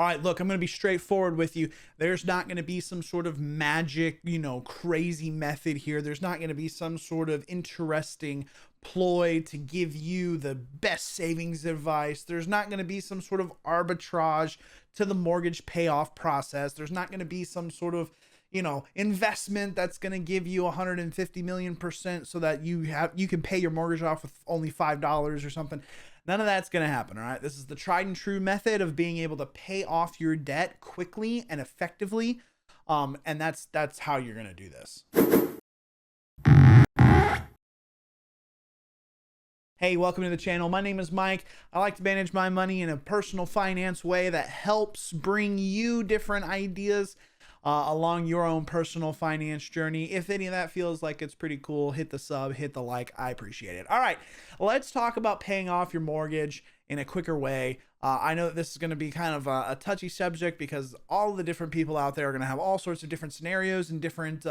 All right, look, I'm going to be straightforward with you. There's not going to be some sort of magic, crazy method here. There's not going to be some sort of interesting ploy to give you the best savings advice. There's not going to be some sort of arbitrage to the mortgage payoff process. There's not going to be some sort of investment that's going to give you 150 million% so that you can pay your mortgage off with only $5 or something. None of that's going to happen. All right. This is the tried and true method of being able to pay off your debt quickly and effectively. And that's how you're going to do this. Hey, welcome to the channel. My name is Mike. I like to manage my money in a personal finance way that helps bring you different ideas along your own personal finance journey. If any of that feels like it's pretty cool, hit the sub, hit the like. I appreciate it. All right, let's talk about paying off your mortgage in a quicker way. I know that this is going to be kind of a touchy subject because all the different people out there are going to have all sorts of different scenarios and different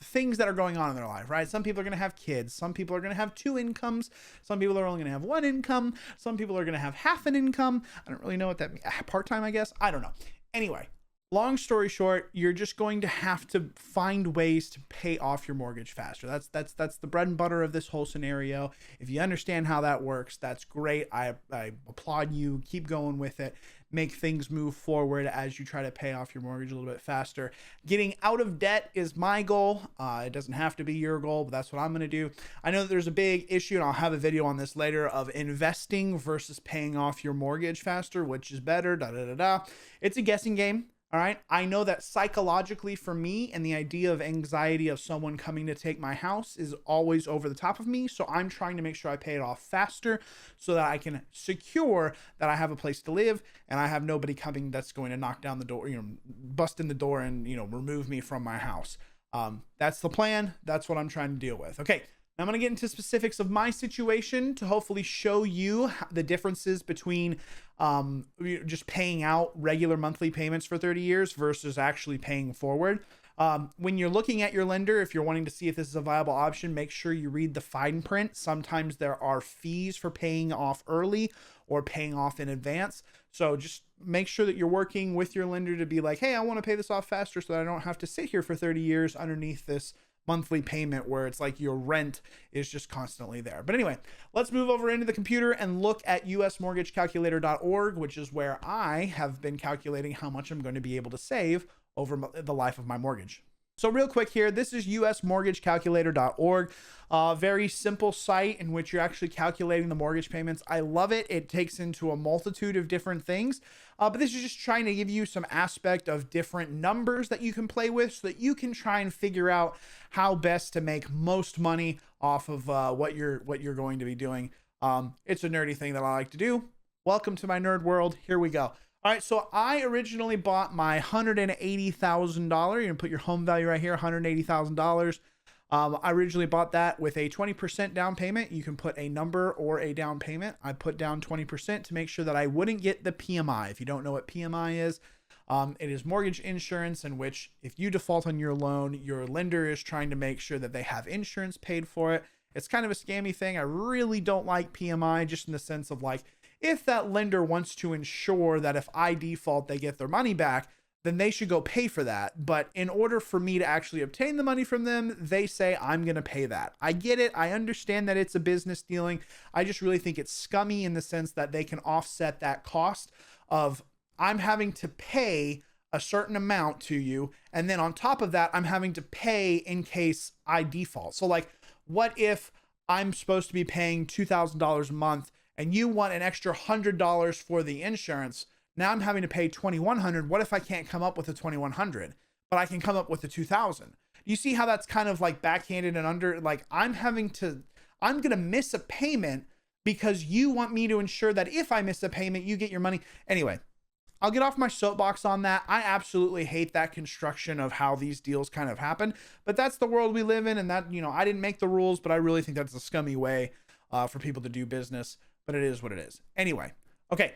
things that are going on in their life, right? Some people are going to have kids. Some people are going to have 2 incomes. Some people are only going to have 1 income. Some people are going to have half an income. I don't really know what that means. Part-time, I guess. I don't know. Anyway. Long story short, you're just going to have to find ways to pay off your mortgage faster. That's the bread and butter of this whole scenario. If you understand how that works, that's great. I applaud you. Keep going with it. Make things move forward as you try to pay off your mortgage a little bit faster. Getting out of debt is my goal. It doesn't have to be your goal, but that's what I'm going to do. I know that there's a big issue, and I'll have a video on this later, of investing versus paying off your mortgage faster, which is better, It's a guessing game. All right. I know that psychologically for me, and the idea of anxiety of someone coming to take my house is always over the top of me. So I'm trying to make sure I pay it off faster so that I can secure that I have a place to live and I have nobody coming that's going to knock down the door, bust in the door and, remove me from my house. That's the plan. That's what I'm trying to deal with. Okay. I'm going to get into specifics of my situation to hopefully show you the differences between just paying out regular monthly payments for 30 years versus actually paying forward. When you're looking at your lender, if you're wanting to see if this is a viable option, make sure you read the fine print. Sometimes there are fees for paying off early or paying off in advance. So just make sure that you're working with your lender to be like, hey, I want to pay this off faster so that I don't have to sit here for 30 years underneath this monthly payment where it's like your rent is just constantly there. But anyway, let's move over into the computer and look at usmortgagecalculator.org, which is where I have been calculating how much I'm going to be able to save over the life of my mortgage. So real quick here, this is usmortgagecalculator.org, a very simple site in which you're actually calculating the mortgage payments. I love it. It takes into a multitude of different things, but this is just trying to give you some aspect of different numbers that you can play with so that you can try and figure out how best to make most money off of what you're going to be doing. It's a nerdy thing that I like to do. Welcome to my nerd world. Here we go. All right, so I originally bought my $180,000. You're gonna put your home value right here, $180,000. I originally bought that with a 20% down payment. You can put a number or a down payment. I put down 20% to make sure that I wouldn't get the PMI. If you don't know what PMI is, it is mortgage insurance, in which if you default on your loan, your lender is trying to make sure that they have insurance paid for it. It's kind of a scammy thing. I really don't like PMI, just in the sense of like, if that lender wants to ensure that if I default, they get their money back, then they should go pay for that. But in order for me to actually obtain the money from them, they say, I'm going to pay that. I get it. I understand that it's a business dealing. I just really think it's scummy in the sense that they can offset that cost of I'm having to pay a certain amount to you. And then on top of that, I'm having to pay in case I default. So like, what if I'm supposed to be paying $2,000 a month and you want an extra $100 for the insurance? Now I'm having to pay $2,100. What if I can't come up with the $2,100, but I can come up with the $2,000? You see how that's kind of like backhanded and under, like I'm going to miss a payment because you want me to ensure that if I miss a payment, you get your money. Anyway, I'll get off my soapbox on that. I absolutely hate that construction of how these deals kind of happen, but that's the world we live in. And that, I didn't make the rules, but I really think that's a scummy way for people to do business. But it is what it is. Anyway, okay.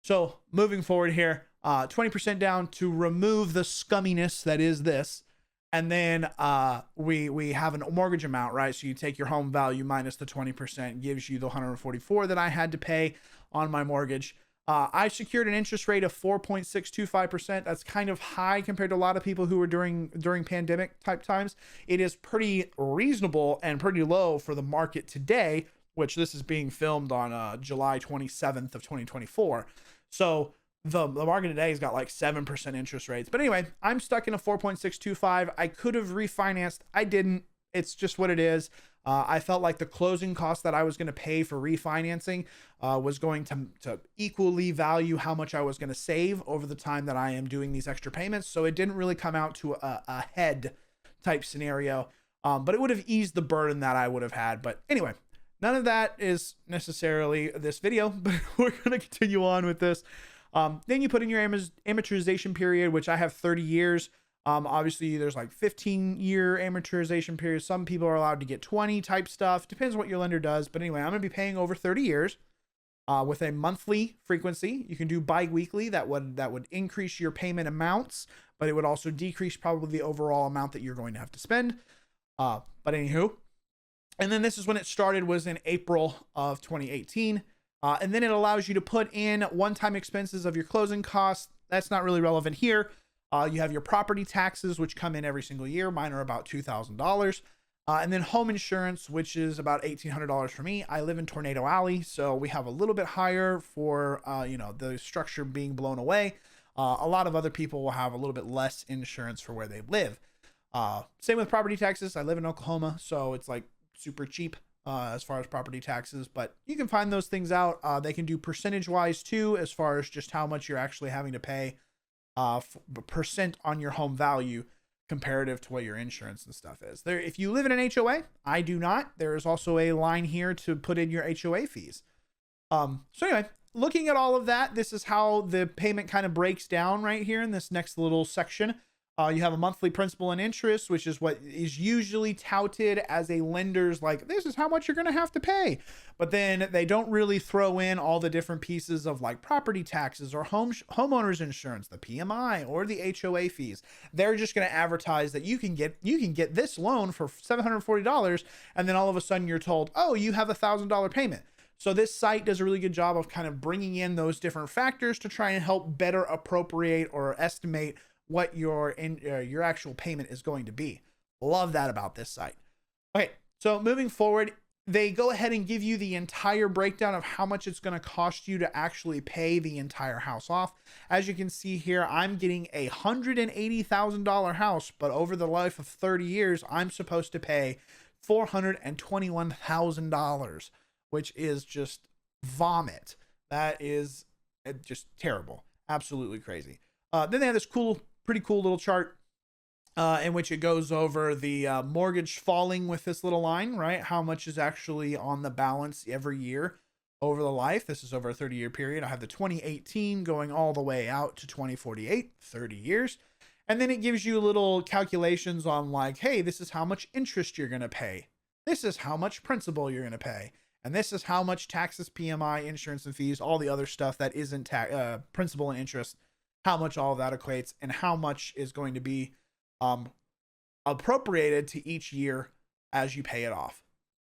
So moving forward here, 20% down to remove the scumminess that is this. And then we have a mortgage amount, right? So you take your home value minus the 20%, gives you the 144 that I had to pay on my mortgage. I secured an interest rate of 4.625%. That's kind of high compared to a lot of people who were during pandemic type times. It is pretty reasonable and pretty low for the market today, which this is being filmed on July 27th of 2024. So the market today has got like 7% interest rates. But anyway, I'm stuck in a 4.625. I could have refinanced. I didn't. It's just what it is. I felt like the closing cost that I was going to pay for refinancing was going to equally value how much I was going to save over the time that I am doing these extra payments. So it didn't really come out to a head type scenario, but it would have eased the burden that I would have had. But anyway, none of that is necessarily this video, but we're going to continue on with this. Then you put in your amortization period, which I have 30 years. Obviously there's like 15-year amortization periods. Some people are allowed to get 20 type stuff. Depends on what your lender does. But anyway, I'm going to be paying over 30 years, with a monthly frequency. You can do bi-weekly. That would increase your payment amounts, but it would also decrease probably the overall amount that you're going to have to spend. But anywho, and then this is when it started, was in April of 2018. And then it allows you to put in one-time expenses of your closing costs. That's not really relevant here. You have your property taxes, which come in every single year. Mine are about $2,000. And then home insurance, which is about $1,800 for me. I live in Tornado Alley, so we have a little bit higher for, the structure being blown away. A lot of other people will have a little bit less insurance for where they live. Same with property taxes. I live in Oklahoma, so it's like super cheap as far as property taxes, but you can find those things out. They can do percentage wise too, as far as just how much you're actually having to pay percent on your home value comparative to what your insurance and stuff is. There, if you live in an HOA, I do not. There is also a line here to put in your HOA fees. So anyway, looking at all of that, this is how the payment kind of breaks down right here in this next little section. You have a monthly principal and interest, which is what is usually touted as a lender's, like, this is how much you're going to have to pay. But then they don't really throw in all the different pieces of like property taxes or homeowners insurance, the PMI or the HOA fees. They're just going to advertise that you can get this loan for $740. And then all of a sudden you're told, oh, you have $1,000 payment. So this site does a really good job of kind of bringing in those different factors to try and help better appropriate or estimate what your actual payment is going to be. Love that about this site. Okay, so moving forward, they go ahead and give you the entire breakdown of how much it's going to cost you to actually pay the entire house off. As you can see here, I'm getting a $180,000 house, but over the life of 30 years, I'm supposed to pay $421,000, which is just vomit. That is just terrible. Absolutely crazy. Then they have this pretty cool little chart in which it goes over the mortgage falling with this little line, right? How much is actually on the balance every year over the life. This is over a 30-year period. I have the 2018 going all the way out to 2048, 30 years. And then it gives you little calculations on like, hey, this is how much interest you're going to pay. This is how much principal you're going to pay. And this is how much taxes, PMI, insurance and fees, all the other stuff that isn't principal and interest, how much all of that equates and how much is going to be appropriated to each year as you pay it off.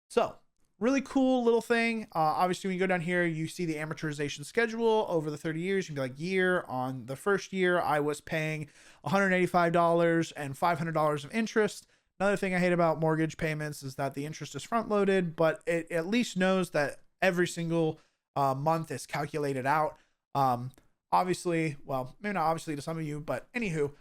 So really cool little thing. Obviously when you go down here, you see the amortization schedule over the 30 years. You'd be like, year on the first year, I was paying $185 and $500 of interest. Another thing I hate about mortgage payments is that the interest is front loaded, but it at least knows that every single month is calculated out. Obviously, well, maybe not obviously to some of you, but anywho,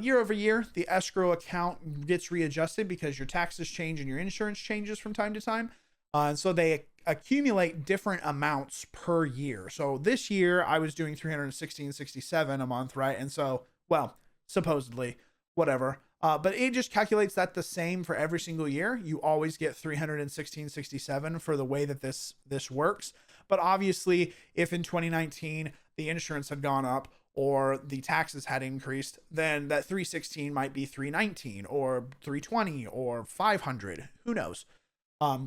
year over year, the escrow account gets readjusted because your taxes change and your insurance changes from time to time. And so they accumulate different amounts per year. So this year I was doing $316.67 a month, right? And so, well, supposedly, whatever. But it just calculates that the same for every single year. You always get $316.67 for the way that this works. But obviously, if in 2019 the insurance had gone up or the taxes had increased, then that 316 might be 319 or 320 or 500. Who knows?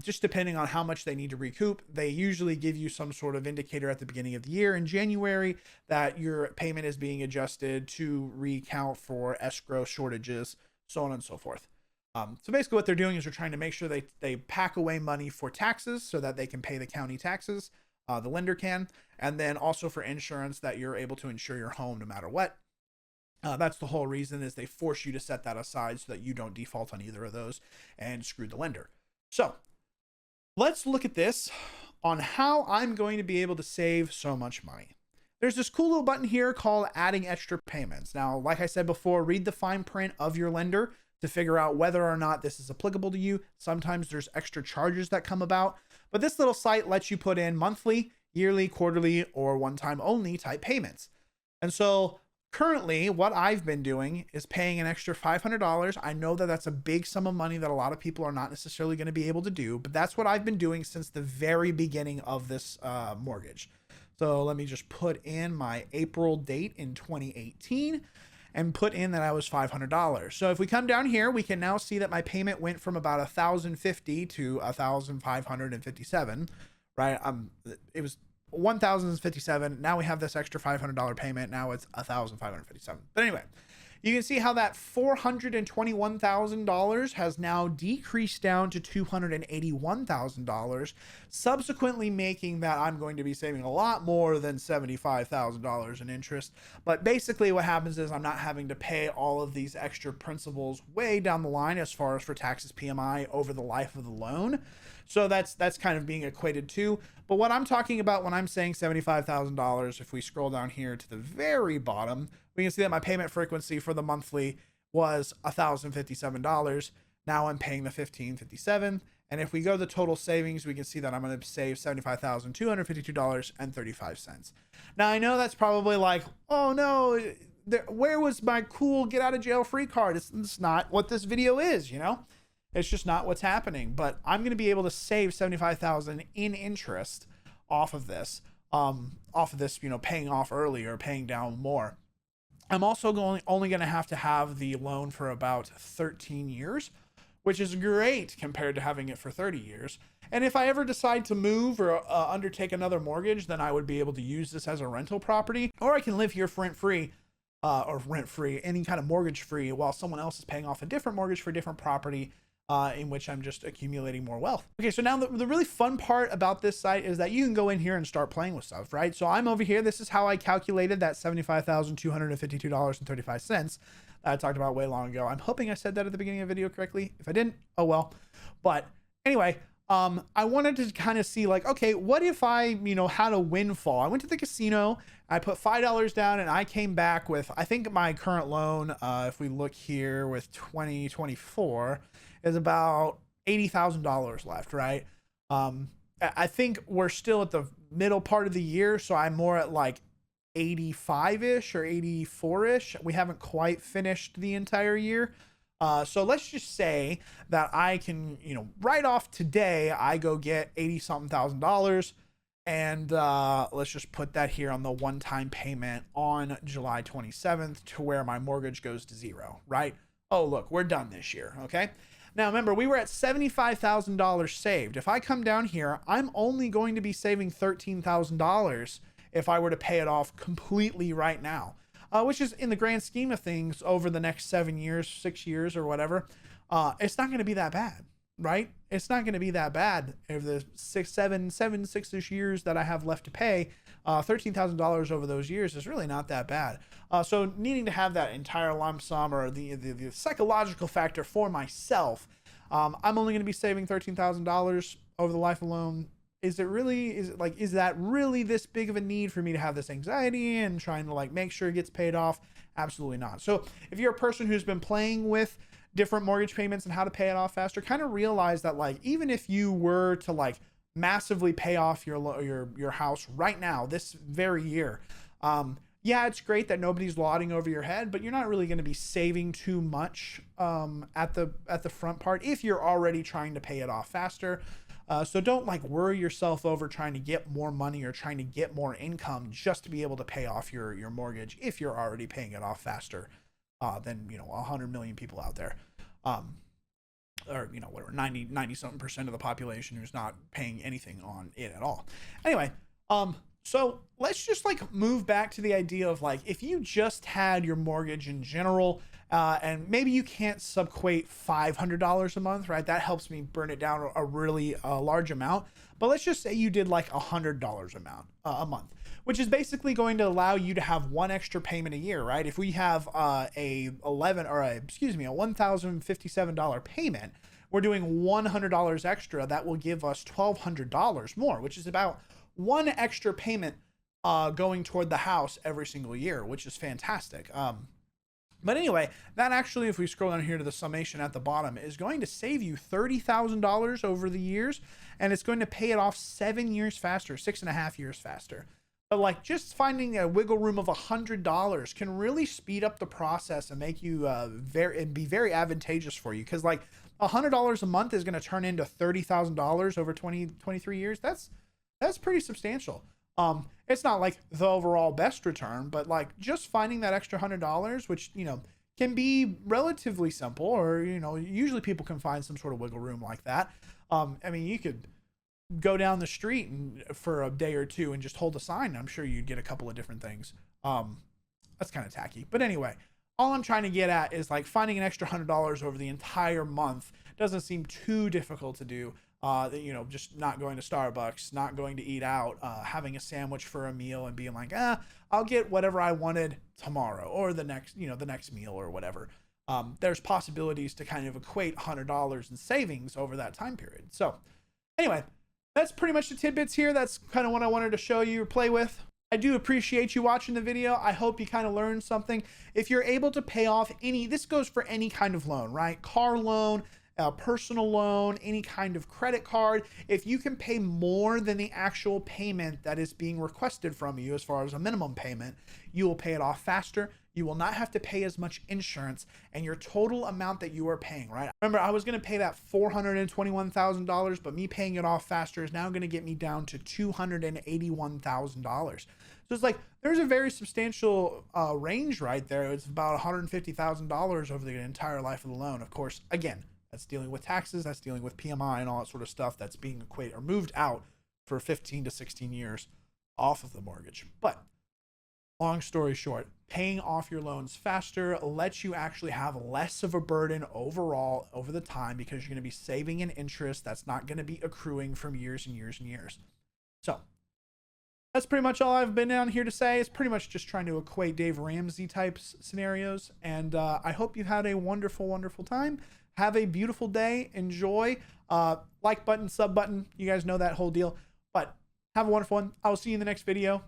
Just depending on how much they need to recoup. They usually give you some sort of indicator at the beginning of the year in January that your payment is being adjusted to recount for escrow shortages, so on and so forth. So basically what they're doing is they're trying to make sure they pack away money for taxes so that they can pay the county taxes. the lender can, and then also for insurance that you're able to insure your home no matter what. That's the whole reason, is they force you to set that aside so that you don't default on either of those and screw the lender. So let's look at this on how I'm going to be able to save so much money. There's this cool little button here called adding extra payments. Now, like I said before, read the fine print of your lender to figure out whether or not this is applicable to you. Sometimes there's extra charges that come about, but this little site lets you put in monthly, yearly, quarterly, or one-time only type payments. And so currently what I've been doing is paying an extra $500. I know that that's a big sum of money that a lot of people are not necessarily going to be able to do, but that's what I've been doing since the very beginning of this mortgage. So let me just put in my April date in 2018 and put in that I was $500. So if we come down here, we can now see that my payment went from about $1,050 to $1,557, right? It was $1,057. Now we have this extra $500 payment. Now it's $1,557. But anyway, you can see how that $421,000 has now decreased down to $281,000, subsequently making that I'm going to be saving a lot more than $75,000 in interest. But basically what happens is I'm not having to pay all of these extra principals way down the line as far as for taxes, PMI over the life of the loan. So that's kind of being equated too. But what I'm talking about when I'm saying $75,000, if we scroll down here to the very bottom, we can see that my payment frequency for the monthly was $1,057. Now I'm paying the $1,557. And if we go to the total savings, we can see that I'm going to save $75,252.35. Now I know that's probably like, oh no, where was my cool get out of jail free card? It's not what this video is, you know? It's just not what's happening, but I'm going to be able to save $75,000 in interest off of this, you know, paying off early or paying down more. I'm also only going to have the loan for about 13 years, which is great compared to having it for 30 years. And if I ever decide to move or undertake another mortgage, then I would be able to use this as a rental property, or I can live here for rent-free, any kind of mortgage-free, while someone else is paying off a different mortgage for a different property, in which I'm just accumulating more wealth. Okay, so now the really fun part about this site is that you can go in here and start playing with stuff, right? So I'm over here. This is how I calculated that $75,252.35 that I talked about way long ago. I'm hoping I said that at the beginning of the video correctly. If I didn't, oh well. But anyway, I wanted to kind of see like, okay, what if I, you know, had a windfall? I went to the casino, I put $5 down, and I came back with, I think my current loan, if we look here with 2024, is about $80,000 left, right? I think we're still at the middle part of the year, so I'm more at like 85-ish or 84-ish. We haven't quite finished the entire year. So let's just say that I can, you know, right off today, I go get 80-something thousand dollars, and let's just put that here on the one-time payment on July 27th to where my mortgage goes to zero, right? Oh, look, we're done this year, okay? Now, remember, we were at $75,000 saved. If I come down here, I'm only going to be saving $13,000 if I were to pay it off completely right now, which is in the grand scheme of things over the next 7 years, 6 years or whatever. It's not going to be that bad, right? It's not going to be that bad if the 6-ish years that I have left to pay, $13,000 over those years is really not that bad. So needing to have that entire lump sum or the psychological factor for myself, I'm only going to be saving $13,000 over the life of the loan. Is that really this big of a need for me to have this anxiety and trying to like make sure it gets paid off? Absolutely not. So if you're a person who's been playing with different mortgage payments and how to pay it off faster, kind of realize that like, even if you were to like massively pay off your house right now, this very year, yeah, it's great that nobody's lauding over your head, but you're not really going to be saving too much at the front part if you're already trying to pay it off faster. So don't like worry yourself over trying to get more money or trying to get more income just to be able to pay off your mortgage if you're already paying it off faster than, you know, 100 million people out there. Or, you know, whatever, 90 something % of the population who's not paying anything on it at all. Anyway, So let's just like move back to the idea of like, if you just had your mortgage in general, and maybe you can't subquate $500 a month, right? That helps me burn it down a really large amount. But let's just say you did like $100 a month, which is basically going to allow you to have one extra payment a year, right? If we have a $1,057 payment, we're doing $100 extra. That will give us $1,200 more, which is about one extra payment going toward the house every single year, which is fantastic. But anyway, that actually, if we scroll down here to the summation at the bottom, is going to save you $30,000 over the years, and it's going to pay it off 7 years faster, 6.5 years faster. But like just finding a wiggle room of $100 can really speed up the process and make you be very advantageous for you. Because like $100 a month is going to turn into $30,000 over 23 years. That's pretty substantial. It's not like the overall best return, but like just finding that extra $100, which, you know, can be relatively simple, or, you know, usually people can find some sort of wiggle room like that. I mean, you could go down the street and for a day or two and just hold a sign. I'm sure you'd get a couple of different things. That's kind of tacky, but anyway, all I'm trying to get at is like finding an extra $100 over the entire month doesn't seem too difficult to do. You know, just not going to Starbucks, not going to eat out, having a sandwich for a meal and being like, I'll get whatever I wanted tomorrow or the next meal or whatever. There's possibilities to kind of equate $100 in savings over that time period. So anyway, that's pretty much the tidbits here. That's kind of what I wanted to show you or play with. I do appreciate you watching the video. I hope you kind of learned something. If you're able to pay off this goes for any kind of loan, right? Car loan, a personal loan, any kind of credit card. If you can pay more than the actual payment that is being requested from you as far as a minimum payment, you will pay it off faster. You will not have to pay as much insurance, and your total amount that you are paying, right? Remember, I was going to pay that $421,000, but me paying it off faster is now going to get me down to $281,000. So it's like there's a very substantial range right there. It's about $150,000 over the entire life of the loan. Of course, again, that's dealing with taxes, that's dealing with PMI and all that sort of stuff that's being equated or moved out for 15 to 16 years off of the mortgage. But long story short, paying off your loans faster lets you actually have less of a burden overall over the time, because you're going to be saving an interest that's not going to be accruing from years and years and years. So that's pretty much all I've been down here to say. It's pretty much just trying to equate Dave Ramsey type scenarios. And I hope you had a wonderful, wonderful time. Have a beautiful day. Enjoy. Like button, sub button. You guys know that whole deal. But have a wonderful one. I will see you in the next video.